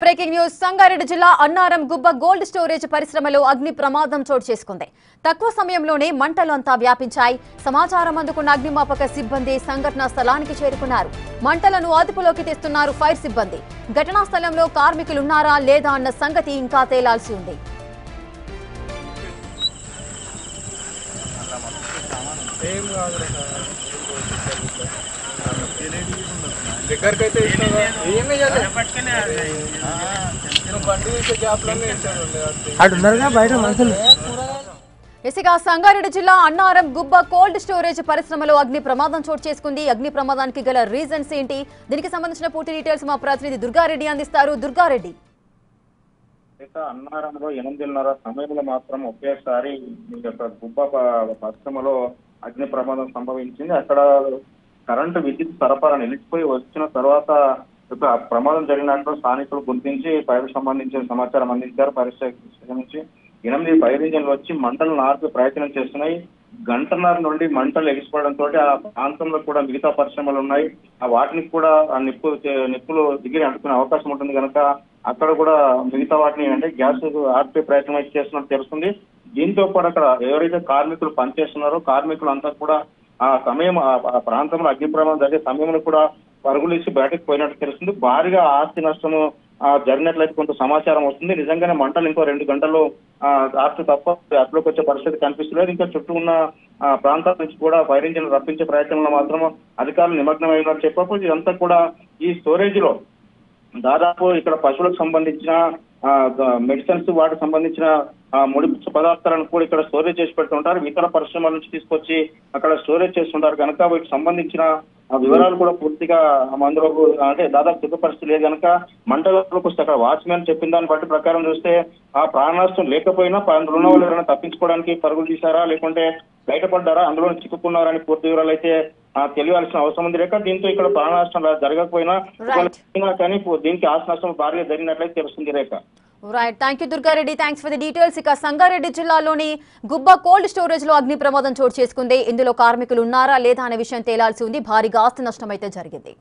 Breaking news Sangareddy జిల్లా Annaram గుబ్బ gold storage పరిశ్రమలో అగ్ని ప్రమాదం చోటు చేసుకుంది. తక్కువ సమయంలోనే మంటలు అంతా వ్యాపించాయి. సమాచారం అందుకున్న అగ్నిమాపక సిబ్బంది సంఘటనా స్థలానికి చేరుకున్నారు. మంటలను అదుపులోకి తెస్తున్నారు ఫైర్ సిబ్బంది. ఘటనా స్థలంలో కార్మికులున్నారా లేదా అన్న సంగతి ఇంకా తేలాల్సి ఉంది. సంగారెడ్డి జిల్లా అన్నారం గుబ్బ కోల్డ్ స్టోరేజ్ పరిశ్రమలో అగ్ని ప్రమాదం చోటు చేసుకుంది. అగ్ని ప్రమాదానికి గల రీజన్స్ ఏంటి, దీనికి సంబంధించిన పూర్తి డీటెయిల్స్ మా ప్రతినిధి దుర్గారెడ్డి అందిస్తారు. దుర్గారెడ్డి, అన్నారంలో 8:30 సమయంలో మాత్రం ఒకేసారి గుబ్బ పరిశ్రమలో అగ్ని ప్రమాదం సంభవించింది. అక్కడ కరెంటు విద్యుత్ సరఫరా నిలిచిపోయి వచ్చిన తర్వాత ప్రమాదం జరిగినట్లు స్థానికులు గుర్తించి ఫైర్ సంబంధించిన సమాచారం అందించారు. పరిస్థితి నుంచి 8 ఫైర్ ఇంజన్లు వచ్చి మంటలను ఆర్పే ప్రయత్నం చేస్తున్నాయి. గంటన్నర నుండి మంటలు ఎగిసిపోవడంతో ఆ ప్రాంతంలో కూడా మిగతా పరిశ్రమలు ఉన్నాయి. ఆ వాటిని కూడా ఆ నిప్పులు దిగి అంటుకునే అవకాశం ఉంటుంది కనుక అక్కడ కూడా మిగతా వాటిని అంటే గ్యాస్ ఆర్పే ప్రయత్నం చేస్తున్నట్టు తెలుస్తుంది. దీంతో పాటు అక్కడ ఎవరైతే కార్మికులు పనిచేస్తున్నారో కార్మికులంతా కూడా ఆ సమయం ఆ ప్రాంతంలో అగ్ని ప్రమాదం జరిగే సమయంలో కూడా పరుగులేసి బయటకు పోయినట్టు తెలుస్తుంది. భారీగా ఆస్తి నష్టము జరిగినట్లయితే కొంత సమాచారం వస్తుంది. నిజంగానే మంటలు ఇంకో 2 గంటల్లో ఆస్తి తప్ప అట్లోకి వచ్చే పరిస్థితి కనిపిస్తులేదు. ఇంకా చుట్టూ ఉన్న ప్రాంతాల నుంచి కూడా ఫైర్ ఇంజిన్ రప్పించే ప్రయత్నంలో మాత్రం అధికారులు నిమగ్నమైనట్టు చెప్పకపోతే ఇదంతా కూడా ఈ స్టోరేజ్ లో దాదాపు ఇక్కడ పశువులకు సంబంధించిన మెడిసిన్స్ వాటికి సంబంధించిన ముడి పదార్థాలను కూడా ఇక్కడ స్టోరేజ్ చేసి పెడుతుంటారు. ఇతర పరిశ్రమల నుంచి తీసుకొచ్చి అక్కడ స్టోరేజ్ చేస్తుంటారు కనుక వీటికి సంబంధించిన వివరాలు కూడా పూర్తిగా అందులో అంటే దాదాపు చెప్పే పరిస్థితి లేదు కనుక మంటలోకి వస్తే అక్కడ వాచ్మెన్ చెప్పిన దాన్ని బట్టి ప్రకారం చూస్తే ఆ ప్రాణ నష్టం లేకపోయినా అందులో ఉన్న వాళ్ళు ఎవరైనా తప్పించుకోవడానికి పరుగులు తీశారా లేకుంటే బయటపడ్డారా అందులో చిక్కుకున్నారా అని పూర్తి వివరాలు అయితే తెలియాల్సిన అవసరం ఉంది. రేఖ దీంతో ఇక్కడ ప్రాణ నష్టం జరగకపోయినా కానీ దీనికి ఆస్తి నష్టం భారీగా జరిగినట్లయితే తెలుస్తుంది. Rekha right, thank you Durgareddy, thanks for the details. ఇక సంగారెడ్డి జిల్లాలోని గుబ్బ కోల్డ్ స్టోరేజ్ లో అగ్ని ప్రమాదం చోటు చేసుకుంది. ఇందులో కార్మికులు ఉన్నారా లేదా అనే విషయం తేలాల్సి ఉంది. భారీగా ఆస్తి నష్టం అయితే జరిగింది.